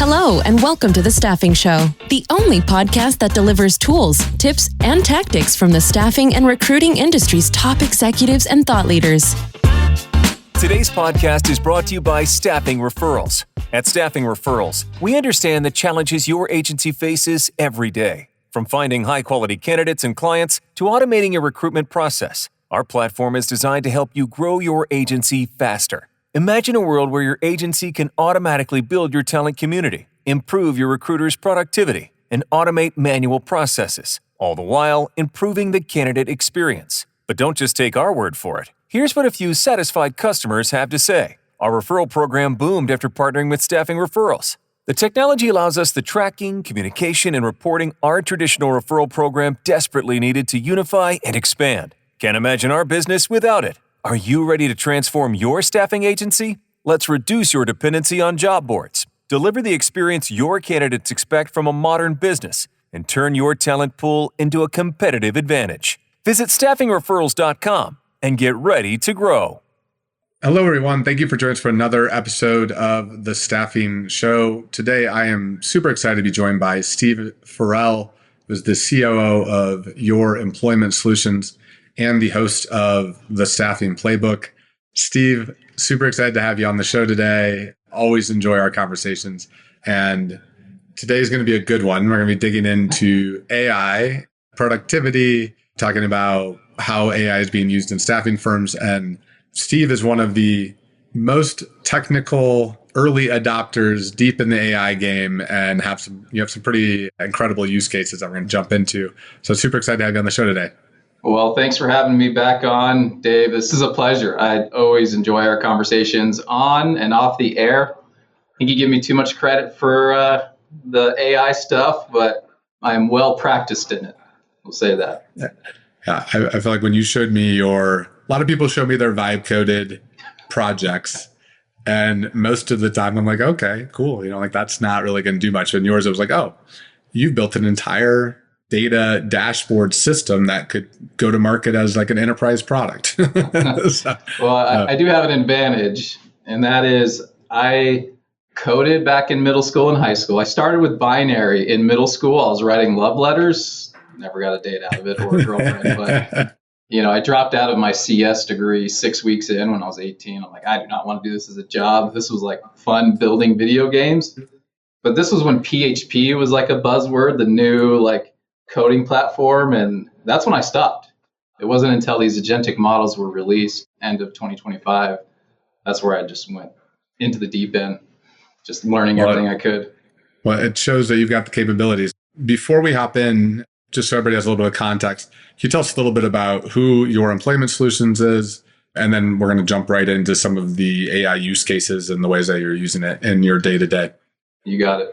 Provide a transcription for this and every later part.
Hello, and welcome to The Staffing Show, the only podcast that delivers tools, tips, and tactics from the staffing and recruiting industry's top executives and thought leaders. Today's podcast is brought to you by Staffing Referrals. At Staffing Referrals, we understand the challenges your agency faces every day. From finding high-quality candidates and clients to automating your recruitment process, our platform is designed to help you grow your agency faster. Imagine a world where your agency can automatically build your talent community, improve your recruiters' productivity, and automate manual processes, all the while improving the candidate experience. But don't just take our word for it. Here's what a few satisfied customers have to say. Our referral program boomed after partnering with Staffing Referrals. The technology allows us the tracking, communication, and reporting our traditional referral program desperately needed to unify and expand. Can't imagine our business without it. Are you ready to transform your staffing agency? Let's reduce your dependency on job boards, deliver the experience your candidates expect from a modern business, and turn your talent pool into a competitive advantage. Visit staffingreferrals.com and get ready to grow. Hello, everyone. Thank you for joining us for another episode of The Staffing Show. Today, I am super excited to be joined by Steve Farrell, who is the COO of Your Employment Solutions and the host of The Staffing Playbook. Steve, super excited to have you on the show today. Always enjoy our conversations. And today's going to be a good one. We're going to be digging into AI, productivity, talking about how AI is being used in staffing firms. And Steve is one of the most technical early adopters deep in the AI game and you have some pretty incredible use cases that we're going to jump into. So super excited to have you on the show today. Well, thanks for having me back on, Dave. This is a pleasure. I always enjoy our conversations on and off the air. I think you give me too much credit for the AI stuff, but I'm well practiced in it. We'll say that. Yeah, I feel like when you showed me a lot of people show me their vibe coded projects. And most of the time I'm like, okay, cool. That's not really going to do much. And yours, it was like, oh, you've built an entire data dashboard system that could go to market as like an enterprise product. I do have an advantage, and that is I coded back in middle school and high school. I started with binary in middle school. I was writing love letters, never got a date out of it or a girlfriend, but I dropped out of my CS degree 6 weeks in when I was 18. I'm like, I do not want to do this as a job. This was like fun building video games. But this was when PHP was like a buzzword, the new coding platform, and that's when I stopped. It wasn't until these agentic models were released end of 2025, that's where I just went into the deep end, just learning everything I could. Well, it shows that you've got the capabilities. Before we hop in, just so everybody has a little bit of context, can you tell us a little bit about who Your Employment Solutions is? And then we're going to jump right into some of the AI use cases and the ways that you're using it in your day-to-day. You got it.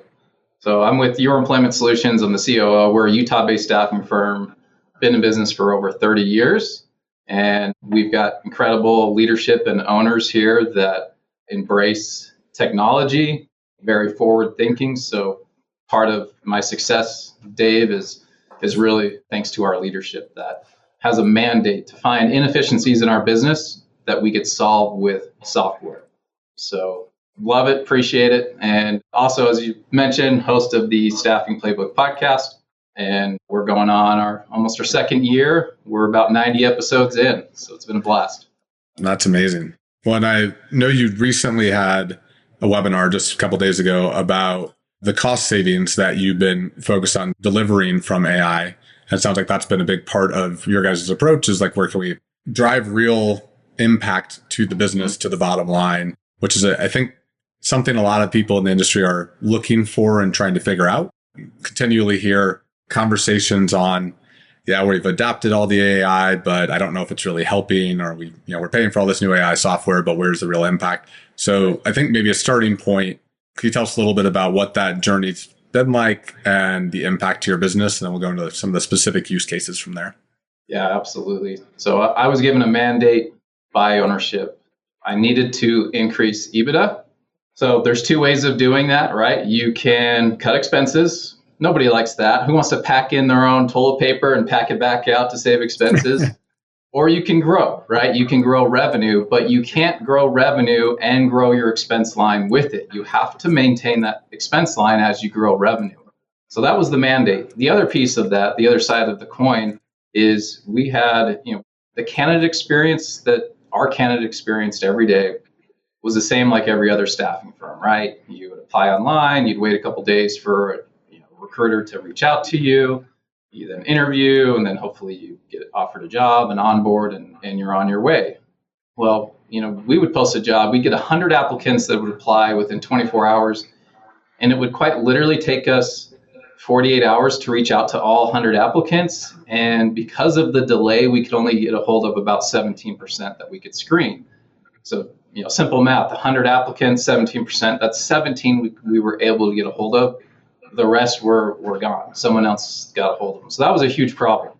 So I'm with Your Employment Solutions. I'm the COO. We're a Utah-based staffing firm, been in business for over 30 years. And we've got incredible leadership and owners here that embrace technology, very forward thinking. So part of my success, Dave, is really thanks to our leadership that has a mandate to find inefficiencies in our business that we could solve with software. So love it, appreciate it. And also, as you mentioned, host of the Staffing Playbook podcast. And we're going on almost our second year. We're about 90 episodes in. So it's been a blast. That's amazing. Well, and I know you recently had a webinar just a couple of days ago about the cost savings that you've been focused on delivering from AI. And it sounds like that's been a big part of your guys' approach is where can we drive real impact to the business, to the bottom line, which is, I think, something a lot of people in the industry are looking for and trying to figure out. Continually hear conversations on, we've adopted all the AI, but I don't know if it's really helping, or we're paying for all this new AI software, but where's the real impact? So I think maybe a starting point, can you tell us a little bit about what that journey's been like and the impact to your business? And then we'll go into some of the specific use cases from there. Yeah, absolutely. So I was given a mandate by ownership. I needed to increase EBITDA. So there's two ways of doing that, right? You can cut expenses. Nobody likes that. Who wants to pack in their own toilet paper and pack it back out to save expenses? or you can grow, right? You can grow revenue, but you can't grow revenue and grow your expense line with it. You have to maintain that expense line as you grow revenue. So that was the mandate. The other piece of that, the other side of the coin, is we had, the candidate experience that our candidate experienced every day was the same like every other staffing firm, right? You would apply online, you'd wait a couple days for a recruiter to reach out to you, you then interview, and then hopefully you get offered a job and onboard, and you're on your way. Well, we would post a job, we'd get 100 applicants that would apply within 24 hours, and it would quite literally take us 48 hours to reach out to all 100 applicants. And because of the delay, we could only get a hold of about 17% that we could screen. So, simple math, 100 applicants, 17%, that's 17 we were able to get a hold of. The rest were gone. Someone else got a hold of them. So that was a huge problem.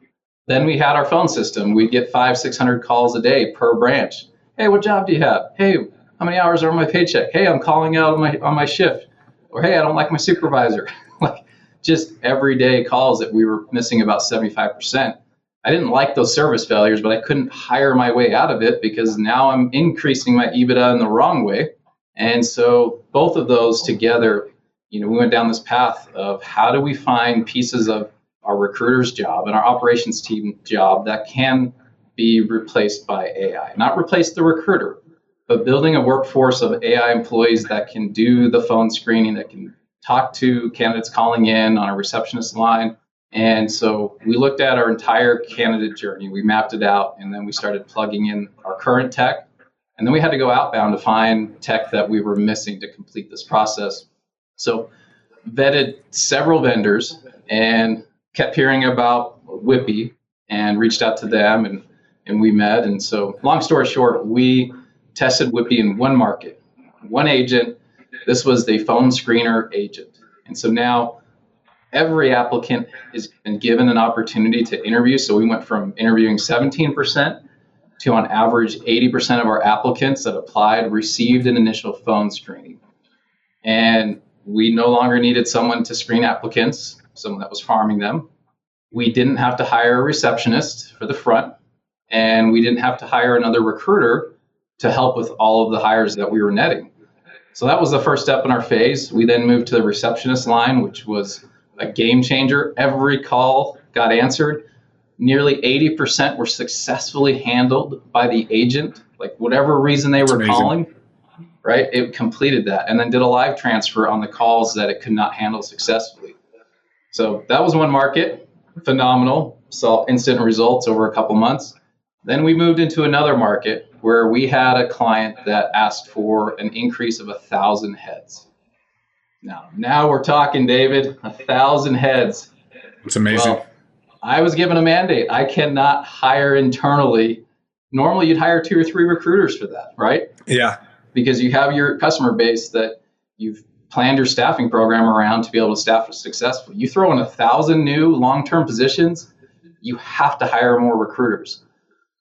Then we had our phone system. We'd get 500-600 calls a day per branch. Hey, what job do you have? Hey, how many hours are on my paycheck? Hey, I'm calling out on my shift. Or, hey, I don't like my supervisor. Just everyday calls that we were missing about 75%. I didn't like those service failures, but I couldn't hire my way out of it because now I'm increasing my EBITDA in the wrong way. And so both of those together, we went down this path of how do we find pieces of our recruiter's job and our operations team job that can be replaced by AI. Not replace the recruiter, but building a workforce of AI employees that can do the phone screening, that can talk to candidates calling in on a receptionist line. And so we looked at our entire candidate journey, we mapped it out, and then we started plugging in our current tech. And then we had to go outbound to find tech that we were missing to complete this process. So vetted several vendors and kept hearing about Whippy and reached out to them and we met. And so long story short, we tested Whippy in one market, one agent. This was the phone screener agent. And so now every applicant has been given an opportunity to interview. So we went from interviewing 17% to on average 80% of our applicants that applied received an initial phone screening. And we no longer needed someone to screen applicants, someone that was farming them. We didn't have to hire a receptionist for the front, and we didn't have to hire another recruiter to help with all of the hires that we were netting. So that was the first step in our phase. We then moved to the receptionist line, which was a game changer. Every call got answered. Nearly 80% were successfully handled by the agent, like whatever reason they were calling, right? It completed that and then did a live transfer on the calls that it could not handle successfully. So that was one market, phenomenal, saw instant results over a couple months. Then we moved into another market where we had a client that asked for an increase of 1,000 heads. Now we're talking, David, 1,000 heads. It's amazing. Well, I was given a mandate. I cannot hire internally. Normally, you'd hire 2 or 3 recruiters for that, right? Yeah. Because you have your customer base that you've planned your staffing program around to be able to staff successfully. You throw in 1,000 new long-term positions, you have to hire more recruiters.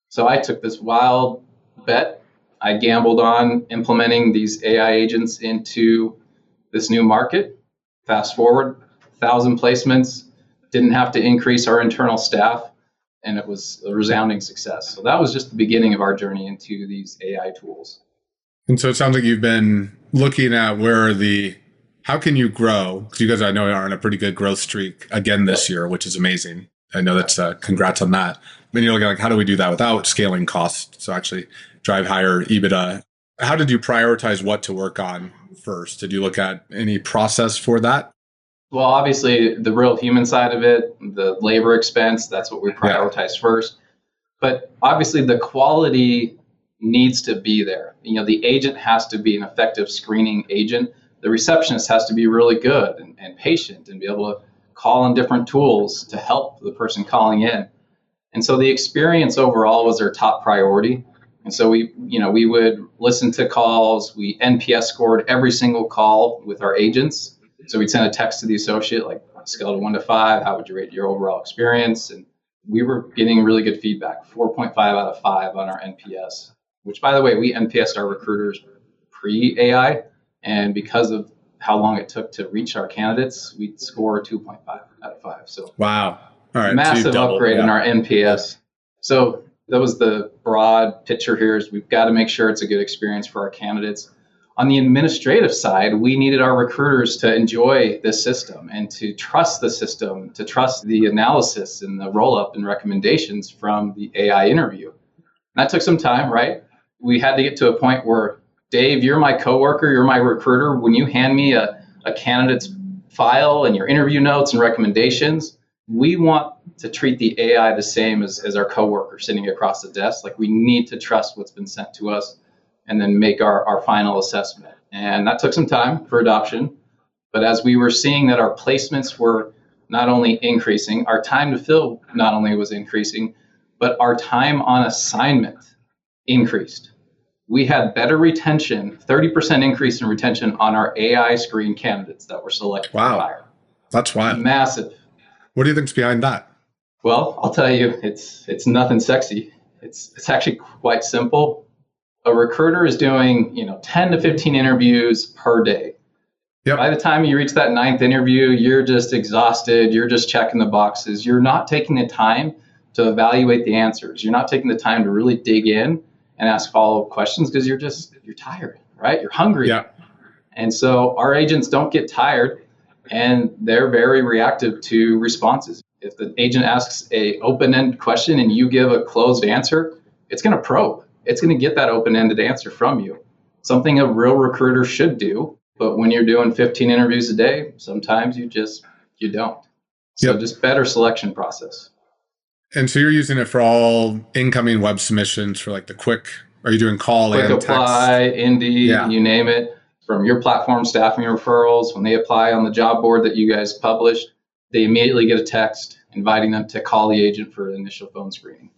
So I took this wild bet. I gambled on implementing these AI agents into this new market. Fast forward, 1,000 placements, didn't have to increase our internal staff, and it was a resounding success. So that was just the beginning of our journey into these AI tools. And so it sounds like you've been looking at how can you grow? Because you guys, I know, are on a pretty good growth streak again this year, which is amazing. I know that's congrats on that. Then you're looking like, how do we do that without scaling costs? So actually drive higher EBITDA. How did you prioritize what to work on first? Did you look at any process for that? Well, obviously, the real human side of it, the labor expense, that's what we prioritize first. But obviously, the quality needs to be there. The agent has to be an effective screening agent. The receptionist has to be really good and patient and be able to call on different tools to help the person calling in. And so the experience overall was our top priority. And so we would listen to calls. We NPS scored every single call with our agents. So we'd send a text to the associate, like on a scale of 1 to 5, how would you rate your overall experience? And we were getting really good feedback, 4.5 out of 5 on our NPS, which, by the way, we NPS'd our recruiters pre-AI. And because of how long it took to reach our candidates, we'd score 2.5 out of 5. So wow. All right. massive upgrade in our NPS. So That was the broad picture here is we've got to make sure it's a good experience for our candidates. On the administrative side, we needed our recruiters to enjoy this system and to trust the system, to trust the analysis and the roll-up and recommendations from the AI interview. And that took some time, right? We had to get to a point where, Dave, you're my coworker, you're my recruiter. When you hand me a candidate's file and your interview notes and recommendations, we want to treat the AI the same as our coworker sitting across the desk. Like, we need to trust what's been sent to us and then make our final assessment. And that took some time for adoption. But as we were seeing that our placements were not only increasing, our time to fill not only was increasing, but our time on assignment increased. We had better retention, 30% increase in retention on our AI screen candidates that were selected. Wow. For hire. That's wild. Massive. What do you think's behind that? Well, I'll tell you, it's nothing sexy. It's actually quite simple. A recruiter is doing, 10 to 15 interviews per day. Yep. By the time you reach that 9th interview, you're just exhausted. You're just checking the boxes. You're not taking the time to evaluate the answers. You're not taking the time to really dig in and ask follow-up questions because you're tired, right? You're hungry. Yeah. And so our agents don't get tired, and they're very reactive to responses. If the agent asks a open-ended question and you give a closed answer, it's going to probe. It's going to get that open-ended answer from you. Something a real recruiter should do. But when you're doing 15 interviews a day, sometimes you don't. So just better selection process. And so you're using it for all incoming web submissions for like the quick, are you doing call Quick and apply, text? Indeed, you name it. From your platform, staffing referrals, when they apply on the job board that you guys published, they immediately get a text inviting them to call the agent for an initial phone screening.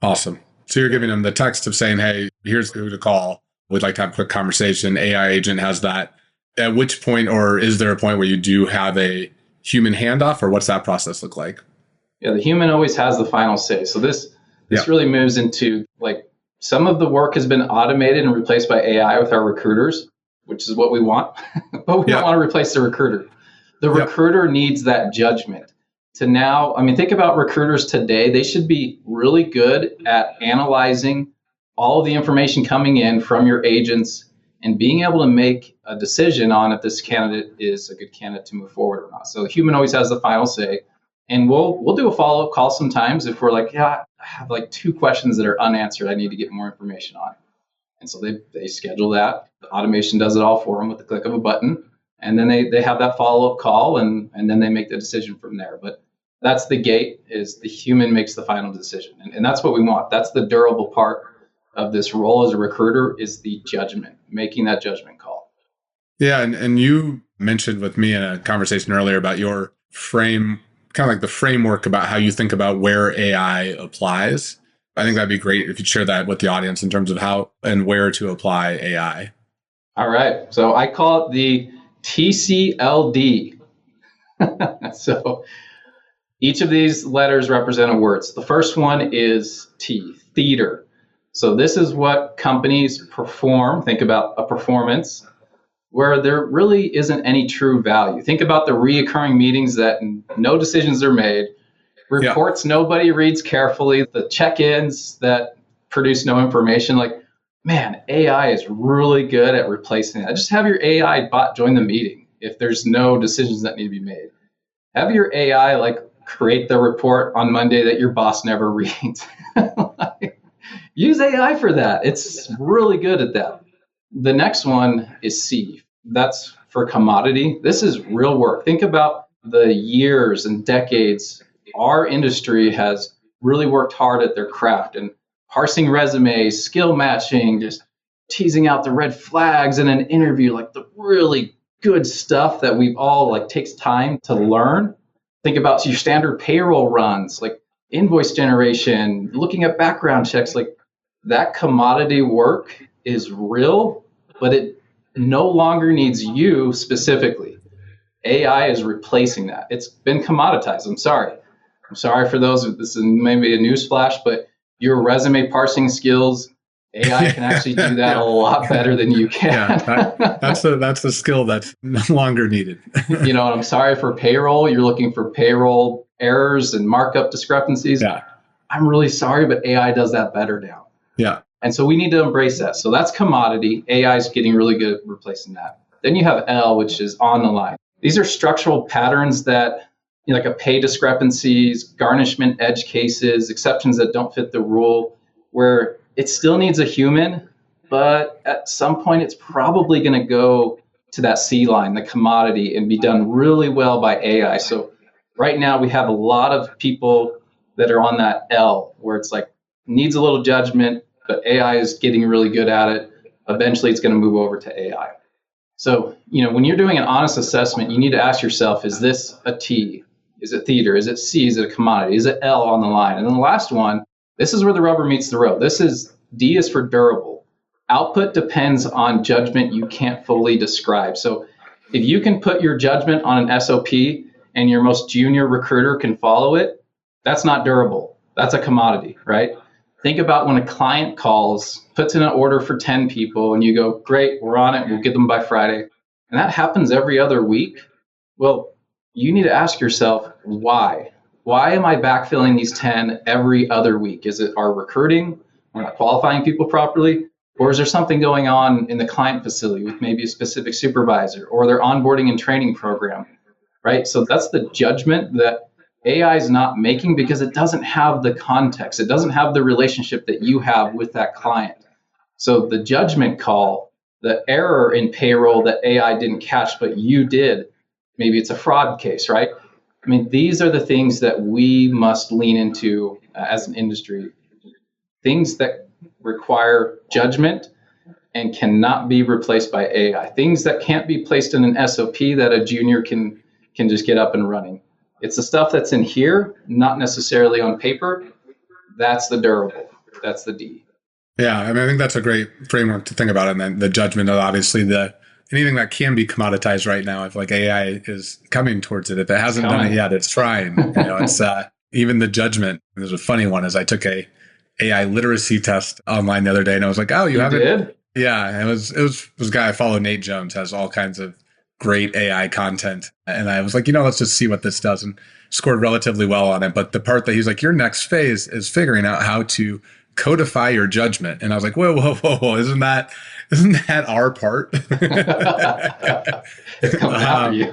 Awesome. So you're giving them the text of saying, hey, here's who to call. We'd like to have a quick conversation. AI agent has that. At which point, or is there a point where you do have a human handoff, or what's that process look like? Yeah, the human always has the final say. So this really moves into, like, some of the work has been automated and replaced by AI with our recruiters, which is what we want, but we don't want to replace the recruiter. The recruiter needs that judgment to now, think about recruiters today. They should be really good at analyzing all of the information coming in from your agents and being able to make a decision on if this candidate is a good candidate to move forward or not. So the human always has the final say. And we'll do a follow-up call sometimes if we're like, I have like 2 questions that are unanswered. I need to get more information on. And so they schedule that. The automation does it all for them with the click of a button. And then they have that follow-up call, and then they make the decision from there. But that's the gate, is the human makes the final decision. And that's what we want. That's the durable part of this role as a recruiter, is the judgment, making that judgment call. Yeah. And you mentioned with me in a conversation earlier about your kind of like the framework about how you think about where AI applies. I think that'd be great if you'd share that with the audience in terms of how and where to apply AI. All right. So I call it the TCLD. So each of these letters represent a word. So the first one is T, theater. So this is what companies perform. Think about a performance where there really isn't any true value. Think about the reoccurring meetings that no decisions are made, reports nobody reads carefully, the check-ins that produce no information. Like, man, AI is really good at replacing that. Just have your AI bot join the meeting if there's no decisions that need to be made. Have your AI create the report on Monday that your boss never reads. Use AI for that. It's really good at that. The next one is C. That's for commodity. This is real work. Think about the years and decades our industry has really worked hard at their craft and parsing resumes, skill matching, just teasing out the red flags in an interview, like the really good stuff that we've all takes time to learn. Think about your standard payroll runs, like invoice generation, looking at background checks. Like, that commodity work is real, but it no longer needs you specifically. AI is replacing that. It's been commoditized. I'm sorry for those. This is maybe a news flash, but your resume parsing skills, AI can actually do that a lot better than you can. That's a skill that's no longer needed. I'm sorry for payroll. You're looking for payroll errors and markup discrepancies. Yeah. I'm really sorry, but AI does that better now. Yeah. And so we need to embrace that. So that's commodity. AI is getting really good at replacing that. Then you have L, which is on the line. These are structural patterns that, like a pay discrepancies, garnishment edge cases, exceptions that don't fit the rule, where it still needs a human, but at some point it's probably going to go to that C line, the commodity, and be done really well by AI. So right now we have a lot of people that are on that L, where it's like needs a little judgment, but AI is getting really good at it. Eventually it's going to move over to AI. So, when you're doing an honest assessment, you need to ask yourself, is this a T? Is it theater? Is it C? Is it a commodity? Is it L on the line? And then the last one, this is where the rubber meets the road. D is for durable. Output depends on judgment you can't fully describe. So if you can put your judgment on an SOP and your most junior recruiter can follow it, that's not durable. That's a commodity, right? Think about when a client calls, puts in an order for 10 people, and you go, great, we're on it, we'll get them by Friday. And that happens every other week. Well, you need to ask yourself, why? Why am I backfilling these 10 every other week? Is it our recruiting? We're not qualifying people properly? Or is there something going on in the client facility with maybe a specific supervisor or their onboarding and training program, right? So that's the judgment that AI is not making because it doesn't have the context. It doesn't have the relationship that you have with that client. So the judgment call, the error in payroll that AI didn't catch, but you did, maybe it's a fraud case, right? I mean, these are the things that we must lean into as an industry. Things that require judgment and cannot be replaced by AI. Things that can't be placed in an SOP that a junior can just get up and running. It's the stuff that's in here, not necessarily on paper. That's the durable. That's the D. Yeah, I think that's a great framework to think about. And then the judgment of obviously anything that can be commoditized right now, if like AI is coming towards it. If it hasn't done it yet, it's trying. It's even the judgment. There's a funny one is I took a AI literacy test online the other day, and I was like, "Oh, you haven't?" Did? Yeah, it was this guy I follow, Nate Jones, has all kinds of great AI content, and I was like, let's just see what this does, and scored relatively well on it. But the part that he's like, your next phase is figuring out how to codify your judgment, and I was like, whoa, isn't that our part? It's coming after you.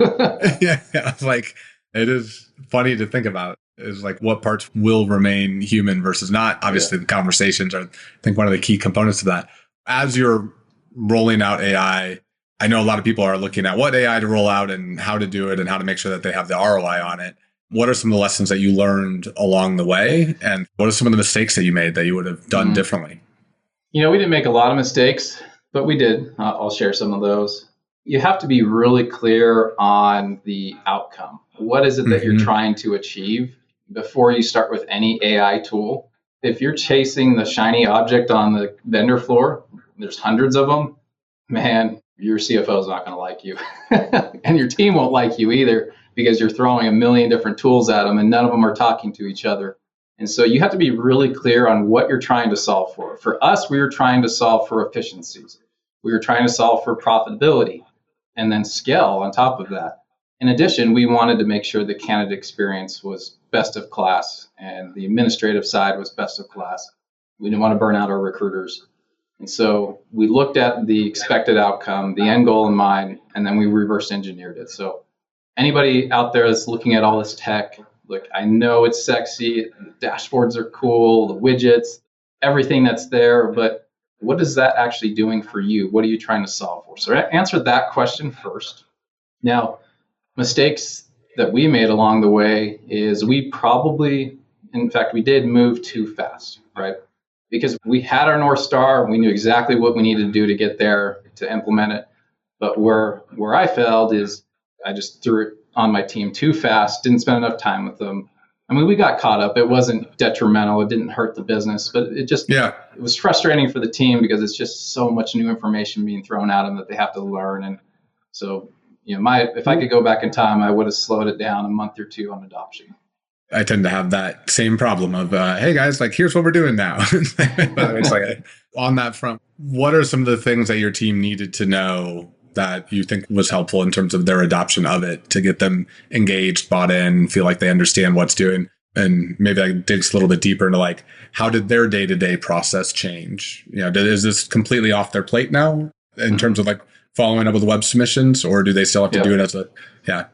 Yeah, I was like, it is funny to think about. Is like what parts will remain human versus not. Obviously, the conversations are, I think, one of the key components of that. As you're rolling out AI, I know a lot of people are looking at what AI to roll out and how to do it and how to make sure that they have the ROI on it. What are some of the lessons that you learned along the way? And what are some of the mistakes that you made that you would have done differently? We didn't make a lot of mistakes, but we did. I'll share some of those. You have to be really clear on the outcome. What is it that you're trying to achieve before you start with any AI tool? If you're chasing the shiny object on the vendor floor, there's hundreds of them, man, your CFO is not going to like you. And your team won't like you either because you're throwing a million different tools at them and none of them are talking to each other. And so you have to be really clear on what you're trying to solve for. For us, we were trying to solve for efficiencies. We were trying to solve for profitability and then scale on top of that. In addition, we wanted to make sure the candidate experience was best of class and the administrative side was best of class. We didn't want to burn out our recruiters. And so we looked at the expected outcome, the end goal in mind, and then we reverse engineered it. So anybody out there that's looking at all this tech, look, I know it's sexy, the dashboards are cool, the widgets, everything that's there, but what is that actually doing for you? What are you trying to solve for? So answer that question first. Now, mistakes that we made along the way is we did move too fast, right? Because we had our North Star, we knew exactly what we needed to do to get there, to implement it. But where I failed is I just threw it on my team too fast, didn't spend enough time with them. I mean, we got caught up. It wasn't detrimental. It didn't hurt the business, but it was frustrating for the team because it's just so much new information being thrown at them that they have to learn. And so, if I could go back in time, I would have slowed it down a month or two on adoption. I tend to have that same problem of, hey guys, like, here's what we're doing now. It's like on that front, what are some of the things that your team needed to know that you think was helpful in terms of their adoption of it to get them engaged, bought in, feel like they understand what's doing? And maybe that digs a little bit deeper into like, how did their day-to-day process change? Is this completely off their plate now in terms of like following up with web submissions, or do they still have to do it as yeah?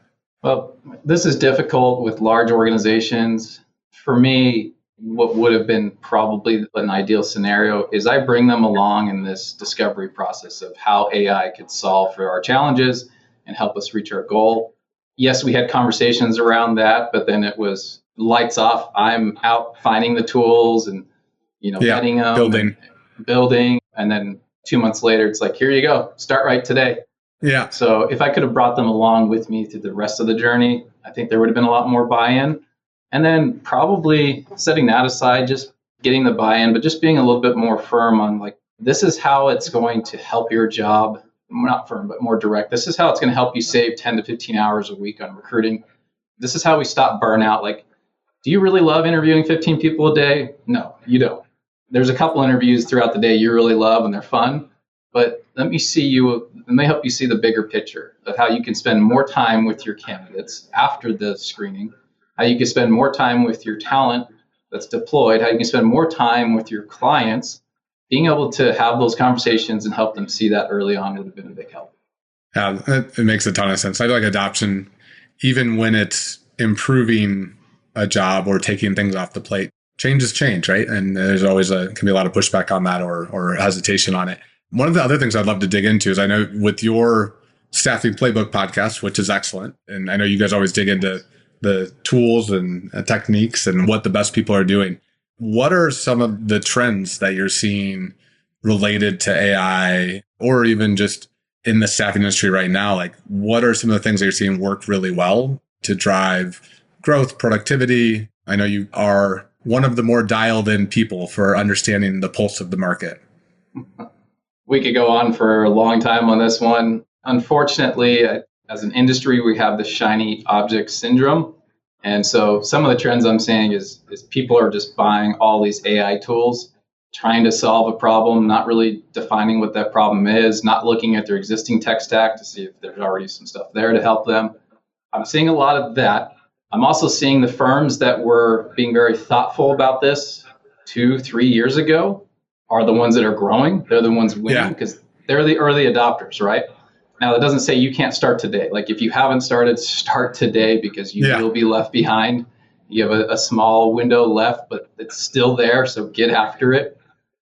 Well, this is difficult with large organizations. For me, what would have been probably an ideal scenario is I bring them along in this discovery process of how AI could solve for our challenges and help us reach our goal. Yes, we had conversations around that, but then it was lights off. I'm out finding the tools and, getting them, building. And then 2 months later, it's like, here you go, start right today. Yeah. So if I could have brought them along with me through the rest of the journey, I think there would have been a lot more buy-in. And then probably setting that aside, just getting the buy-in, but just being a little bit more firm on like, this is how it's going to help your job. Not firm, but more direct. This is how it's going to help you save 10 to 15 hours a week on recruiting. This is how we stop burnout. Like, do you really love interviewing 15 people a day? No, you don't. There's a couple interviews throughout the day you really love and they're fun, but let me help you see the bigger picture of how you can spend more time with your candidates after the screening, how you can spend more time with your talent that's deployed, how you can spend more time with your clients. Being able to have those conversations and help them see that early on would have been a big help. Yeah, it makes a ton of sense. I feel like adoption, even when it's improving a job or taking things off the plate, change is change, right? And there's always can be a lot of pushback on that or hesitation on it. One of the other things I'd love to dig into is I know with your Staffing Playbook podcast, which is excellent, and I know you guys always dig into the tools and techniques and what the best people are doing. What are some of the trends that you're seeing related to AI or even just in the staffing industry right now? Like, what are some of the things that you're seeing work really well to drive growth, productivity? I know you are one of the more dialed in people for understanding the pulse of the market. We could go on for a long time on this one. Unfortunately, as an industry, we have the shiny object syndrome. And so some of the trends I'm seeing is people are just buying all these AI tools, trying to solve a problem, not really defining what that problem is, not looking at their existing tech stack to see if there's already some stuff there to help them. I'm seeing a lot of that. I'm also seeing the firms that were being very thoughtful about this 2-3 years ago are the ones that are growing. They're the ones winning because they're the early adopters, right? Now, that doesn't say you can't start today. Like, if you haven't started, start today because you will be left behind. You have a small window left, but it's still there, so get after it.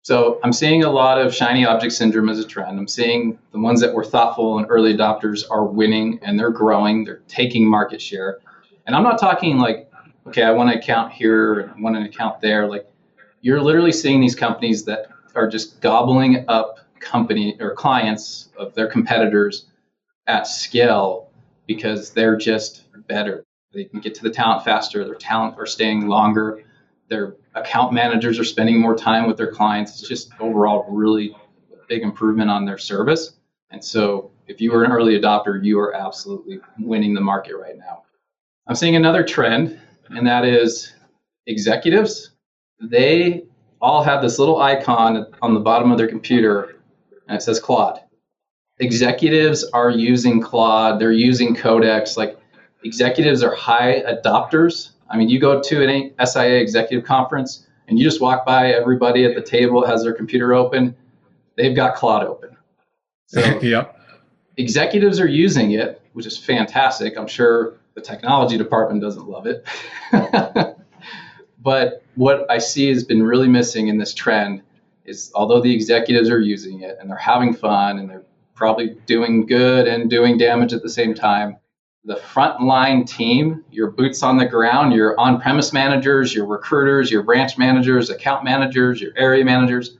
So I'm seeing a lot of shiny object syndrome as a trend. I'm seeing the ones that were thoughtful and early adopters are winning, and they're growing. They're taking market share. And I'm not talking like, okay, I want an account here and I want an account there. Like, you're literally seeing these companies that are just gobbling up company or clients of their competitors at scale because they're just better. They can get to the talent faster. Their talent are staying longer. Their account managers are spending more time with their clients. It's just overall really a big improvement on their service. And so if you were an early adopter, you are absolutely winning the market right now. I'm seeing another trend, and that is executives. They all have this little icon on the bottom of their computer, and it says Claude. Executives are using Claude. They're using Codex. Like, executives are high adopters. I mean, you go to an SIA executive conference, and you just walk by everybody at the table has their computer open. They've got Claude open. So executives are using it, which is fantastic. I'm sure the technology department doesn't love it. But what I see has been really missing in this trend is, although the executives are using it and they're having fun and they're probably doing good and doing damage at the same time, the frontline team, your boots on the ground, your on-premise managers, your recruiters, your branch managers, account managers, your area managers,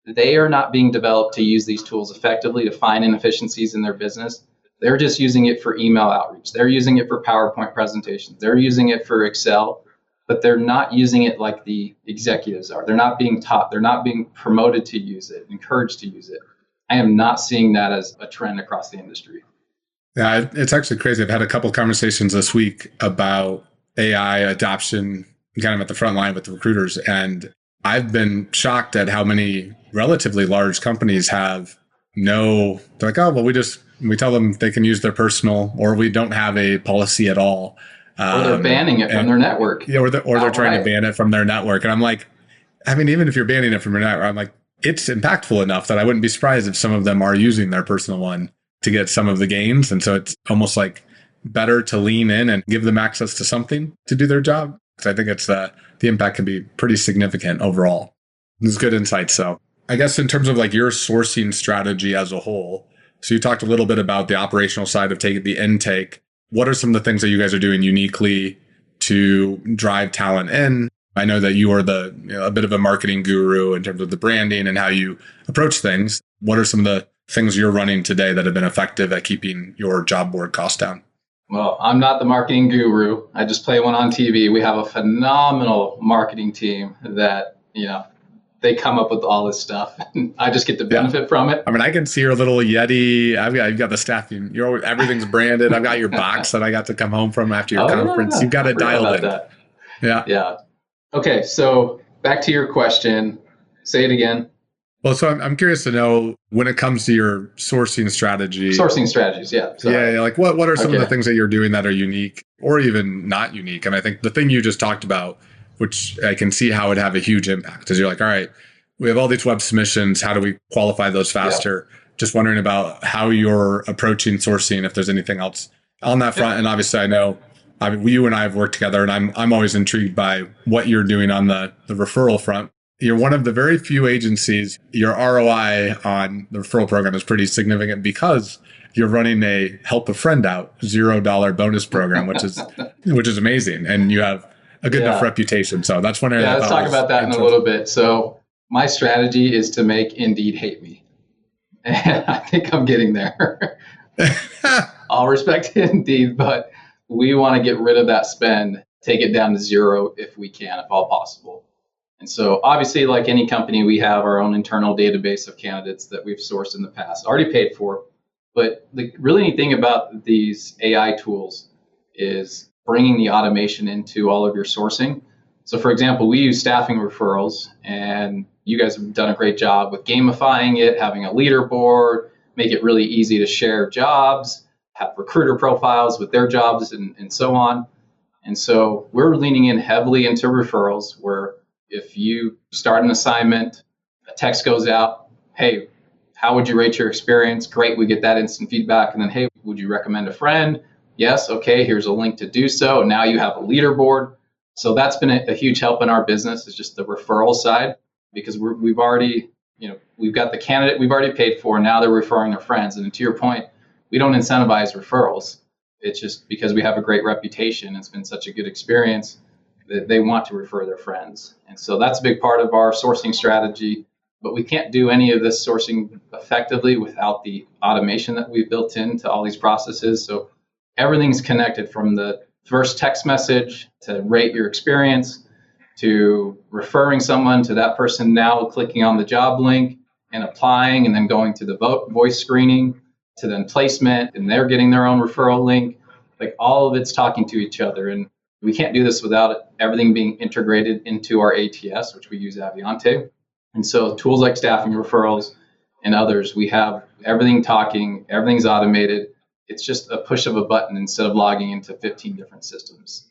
they are not being developed to use these tools effectively to find inefficiencies in their business. They're just using it for email outreach. They're using it for PowerPoint presentations. They're using it for Excel, but they're not using it like the executives are. They're not being taught. They're not being promoted to use it, encouraged to use it. I am not seeing that as a trend across the industry. Yeah, it's actually crazy. I've had a couple of conversations this week about AI adoption kind of at the front line with the recruiters. And I've been shocked at how many relatively large companies have they're like, oh, well, we tell them they can use their personal, or we don't have a policy at all. Or they're banning it from their network. Yeah, or they're trying to ban it from their network. And I'm like, I mean, even if you're banning it from your network, I'm like, it's impactful enough that I wouldn't be surprised if some of them are using their personal one to get some of the gains. And so it's almost like better to lean in and give them access to something to do their job. Because I think it's the impact can be pretty significant overall. It's good insight. So I guess in terms of like your sourcing strategy as a whole, so you talked a little bit about the operational side of taking the intake. What are some of the things that you guys are doing uniquely to drive talent in? I know that you are a bit of a marketing guru in terms of the branding and how you approach things. What are some of the things you're running today that have been effective at keeping your job board costs down? Well, I'm not the marketing guru. I just play one on TV. We have a phenomenal marketing team that, they come up with all this stuff. I just get to benefit from it. I mean, I can see your little Yeti. You've got the staffing. Everything's branded. I've got your box that I got to come home from after your conference. Yeah. You've got it dialed in. That. Yeah. Okay, so back to your question. Say it again. Well, so I'm curious to know when it comes to your sourcing strategy. Sourcing strategies, yeah. Yeah, like what are some of the things that you're doing that are unique or even not unique? And I think the thing you just talked about, which I can see how it would have a huge impact, is you're like, all right, we have all these web submissions. How do we qualify those faster? Yeah. Just wondering about how you're approaching sourcing, if there's anything else on that front. And obviously I know you and I have worked together, and I'm always intrigued by what you're doing on the referral front. You're one of the very few agencies, your ROI on the referral program is pretty significant because you're running a help a friend out $0 bonus program, which is amazing. And you have a good enough reputation. So that's one area. Yeah, let's talk about that in a little bit. So my strategy is to make Indeed hate me. And I think I'm getting there. All respect to Indeed, but we want to get rid of that spend, take it down to zero if we can, if all possible. And so obviously, like any company, we have our own internal database of candidates that we've sourced in the past, already paid for. But the really neat thing about these AI tools is bringing the automation into all of your sourcing. So for example, we use staffing referrals, and you guys have done a great job with gamifying it, having a leaderboard, make it really easy to share jobs, have recruiter profiles with their jobs and so on. And so we're leaning in heavily into referrals, where if you start an assignment, a text goes out, hey, how would you rate your experience? Great, we get that instant feedback. And then, hey, would you recommend a friend? Yes, okay, here's a link to do so. And now you have a leaderboard. So that's been a huge help in our business, is just the referral side, because we've already, we've got the candidate we've already paid for. Now they're referring their friends. And to your point, we don't incentivize referrals. It's just because we have a great reputation. It's been such a good experience that they want to refer their friends. And so that's a big part of our sourcing strategy. But we can't do any of this sourcing effectively without the automation that we've built into all these processes. So everything's connected, from the first text message to rate your experience, to referring someone to that person now clicking on the job link and applying, and then going to the voice screening, to then placement, and they're getting their own referral link. Like, all of it's talking to each other. And we can't do this without everything being integrated into our ATS, which we use Aviante. And so tools like staffing referrals and others, we have everything talking, everything's automated. It's just a push of a button instead of logging into 15 different systems.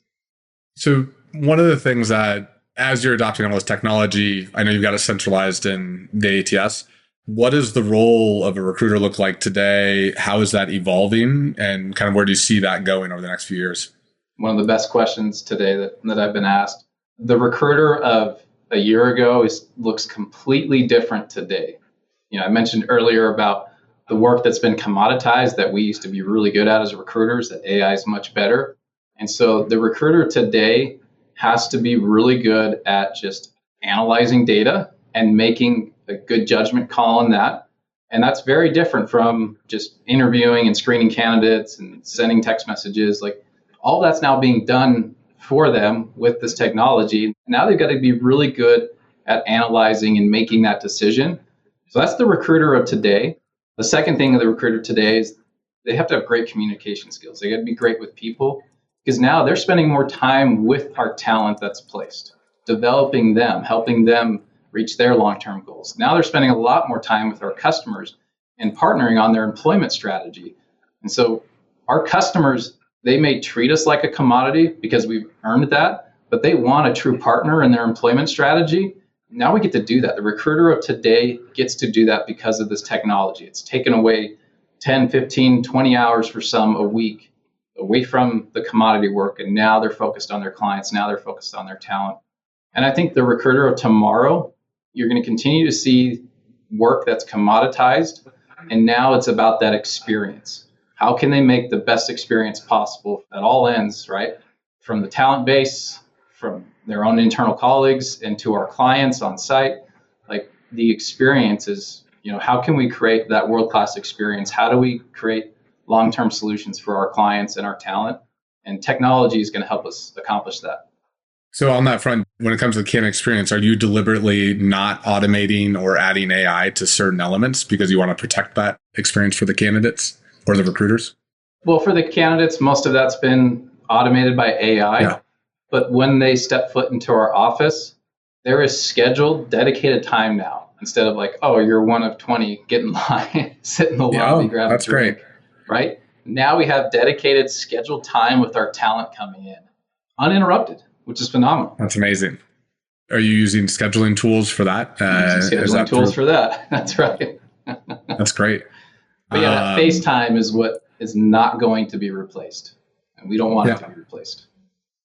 So one of the things that, as you're adopting all this technology, I know you've got it centralized in the ATS. What does the role of a recruiter look like today? How is that evolving? And kind of where do you see that going over the next few years? One of the best questions today that I've been asked. The recruiter of a year ago looks completely different today. I mentioned earlier about the work that's been commoditized that we used to be really good at as recruiters, that AI is much better. And so the recruiter today has to be really good at just analyzing data and making a good judgment call on that. And that's very different from just interviewing and screening candidates and sending text messages. Like, all that's now being done for them with this technology. Now they've got to be really good at analyzing and making that decision. So that's the recruiter of today. The second thing of the recruiter today is they have to have great communication skills. They got to be great with people, because now they're spending more time with our talent that's placed, developing them, helping them reach their long-term goals. Now they're spending a lot more time with our customers and partnering on their employment strategy. And so our customers They may treat us like a commodity because we've earned that, but they want a true partner in their employment strategy. Now we get to do that. The recruiter of today gets to do that because of this technology. It's taken away 10, 15, 20 hours for some a week away from the commodity work. And now they're focused on their clients. Now they're focused on their talent. And I think the recruiter of tomorrow, you're going to continue to see work that's commoditized. And now it's about that experience. How can they make the best experience possible at all ends, right? From the talent base, from their own internal colleagues, and to our clients on site. Like the experience is, how can we create that world-class experience? How do we create long-term solutions for our clients and our talent? And technology is going to help us accomplish that. So on that front, when it comes to the candidate experience, are you deliberately not automating or adding AI to certain elements because you want to protect that experience for the candidates or the recruiters? Well, for the candidates, most of that's been automated by AI. Yeah. But when they step foot into our office, there is scheduled, dedicated time now. Instead of like, oh, you're one of 20, get in line, sit in the lobby, grab a drink. Great. Right? Now we have dedicated, scheduled time with our talent coming in, uninterrupted, which is phenomenal. That's amazing. Are you using scheduling tools for that? Scheduling tools for that. That's right. That's great. But yeah, that FaceTime is what is not going to be replaced. And we don't want it to be replaced.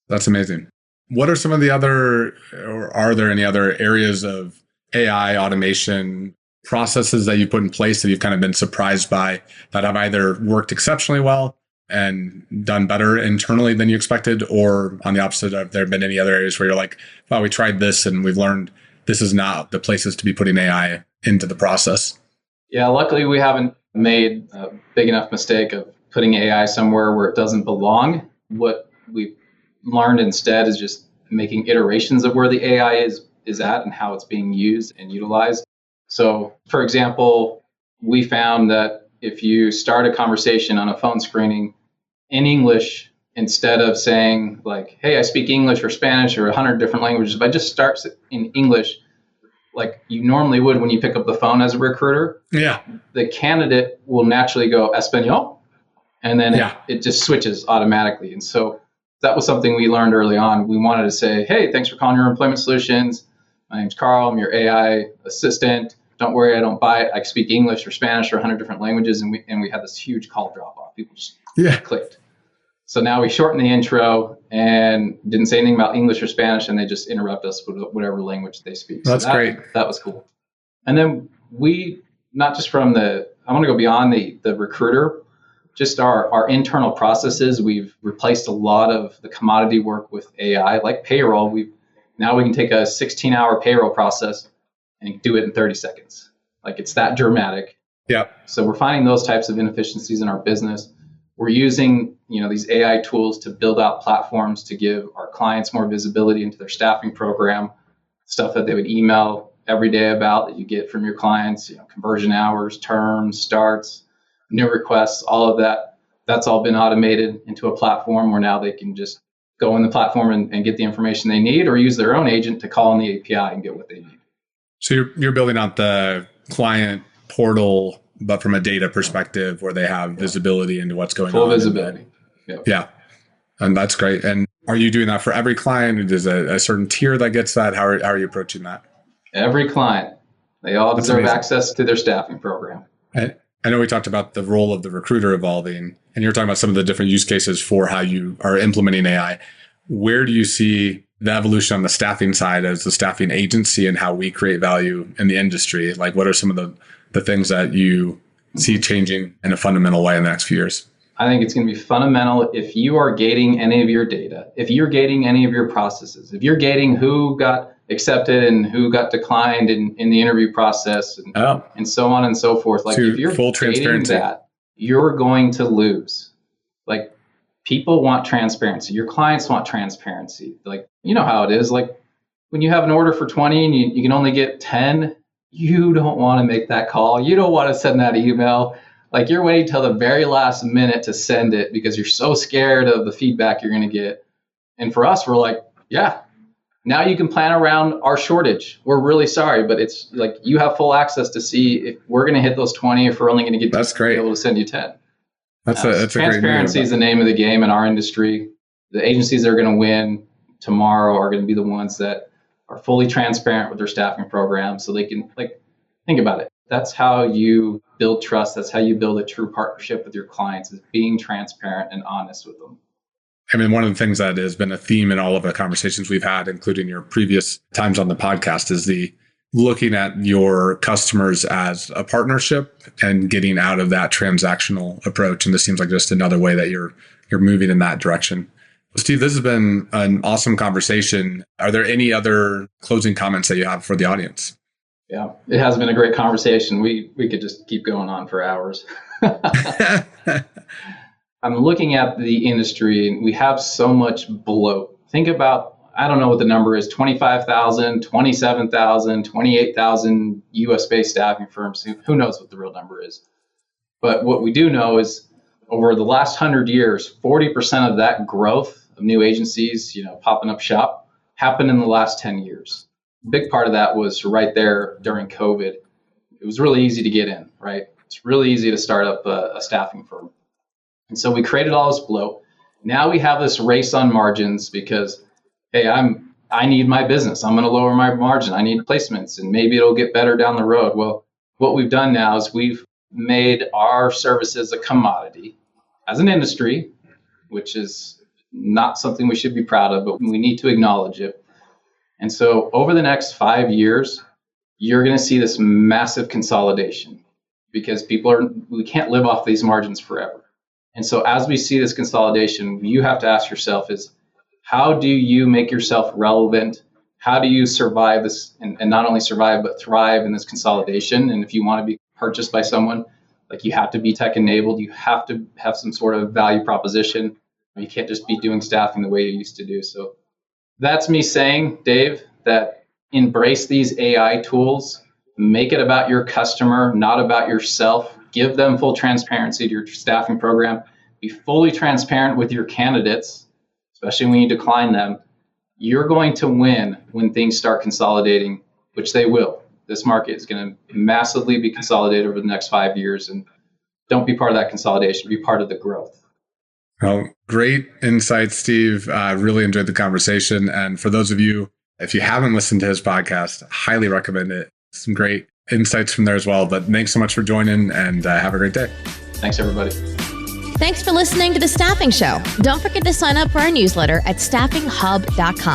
That's amazing. What are some of the other, or are there any other areas of AI automation processes that you put in place that you've kind of been surprised by that have either worked exceptionally well and done better internally than you expected, or on the opposite, have there been any other areas where you're like, well, we tried this and we've learned this is not the places to be putting AI into the process? Yeah, luckily we haven't made a big enough mistake of putting AI somewhere where it doesn't belong. What we've learned instead is just making iterations of where the AI is at and how it's being used and utilized. So, for example, we found that if you start a conversation on a phone screening in English, instead of saying like, hey, I speak English or Spanish or 100 different languages, if I just start in English, like you normally would when you pick up the phone as a recruiter, the candidate will naturally go Espanol, and then it just switches automatically. And so that was something we learned early on. We wanted to say, hey, thanks for calling Your Employment Solutions. My name's Carl. I'm your AI assistant. Don't worry, I don't bite. I speak English or Spanish or 100 different languages. And we had this huge call drop off. People just clicked. So now we shortened the intro and didn't say anything about English or Spanish, and they just interrupt us with whatever language they speak. That's great. That was cool. And then we, not just from I want to go beyond the recruiter, just our internal processes. We've replaced a lot of the commodity work with AI, like payroll. Now we can take a 16-hour payroll process and do it in 30 seconds. Like it's that dramatic. Yeah. So we're finding those types of inefficiencies in our business. We're using, these AI tools to build out platforms to give our clients more visibility into their staffing program, stuff that they would email every day about that you get from your clients, conversion hours, terms, starts, new requests, all of that. That's all been automated into a platform where now they can just go in the platform and get the information they need, or use their own agent to call in the API and get what they need. So you're building out the client portal, but from a data perspective where they have visibility into what's going on. Full visibility. Yep. Yeah. And that's great. And are you doing that for every client? Is a certain tier that gets that? How are you approaching that? Every client. They all deserve access to their staffing program. I know we talked about the role of the recruiter evolving, and you're talking about some of the different use cases for how you are implementing AI. Where do you see the evolution on the staffing side as the staffing agency and how we create value in the industry? Like, what are some of the things that you see changing in a fundamental way in the next few years? I think it's going to be fundamental if you are gating any of your data, if you're gating any of your processes, if you're gating who got accepted and who got declined in the interview process and so on and so forth. Like if you're full transparency, that, you're going to lose. Like people want transparency. Your clients want transparency. Like, you know how it is. Like when you have an order for 20 and you can only get 10, you don't want to make that call. You don't want to send that email. Like you're waiting till the very last minute to send it because you're so scared of the feedback you're going to get. And for us, we're like, yeah, now you can plan around our shortage. We're really sorry, but it's like you have full access to see if we're going to hit those 20, if we're only going to get That's great. Be able to send you 10. That's a great transparency is the name of the game in our industry. The agencies that are going to win tomorrow are going to be the ones that are fully transparent with their staffing program, so they can, like, think about it. That's how you build trust. That's how you build a true partnership with your clients, is being transparent and honest with them. I mean, one of the things that has been a theme in all of the conversations we've had, including your previous times on the podcast, is the looking at your customers as a partnership and getting out of that transactional approach. And this seems like just another way that you're moving in that direction. Steve, this has been an awesome conversation. Are there any other closing comments that you have for the audience? Yeah, it has been a great conversation. We could just keep going on for hours. I'm looking at the industry, and we have so much bloat. Think about, I don't know what the number is, 25,000, 27,000, 28,000 US-based staffing firms. Who knows what the real number is? But what we do know is over the last 100 years, 40% of that growth of new agencies, popping up shop, happened in the last 10 years. A big part of that was right there during COVID. It was really easy to get in, right? It's really easy to start up a staffing firm. And so we created all this bloat. Now we have this race on margins because, hey, I need my business. I'm going to lower my margin. I need placements, and maybe it'll get better down the road. Well, what we've done now is we've made our services a commodity as an industry, which is not something we should be proud of, but we need to acknowledge it. And so over the next 5 years, you're going to see this massive consolidation because we can't live off these margins forever. And so as we see this consolidation, you have to ask yourself is, how do you make yourself relevant? How do you survive this, and not only survive, but thrive in this consolidation? And if you want to be purchased by someone, like, you have to be tech enabled. You have to have some sort of value proposition. You can't just be doing staffing the way you used to do. So that's me saying, Dave, that embrace these AI tools, make it about your customer, not about yourself. Give them full transparency to your staffing program. Be fully transparent with your candidates, especially when you decline them. You're going to win when things start consolidating, which they will. This market is going to massively be consolidated over the next 5 years, and don't be part of that consolidation. Be part of the growth. Well, great insights, Steve. I really enjoyed the conversation. And for those of you, if you haven't listened to his podcast, I highly recommend it. Some great insights from there as well. But thanks so much for joining, and have a great day. Thanks, everybody. Thanks for listening to The Staffing Show. Don't forget to sign up for our newsletter at staffinghub.com.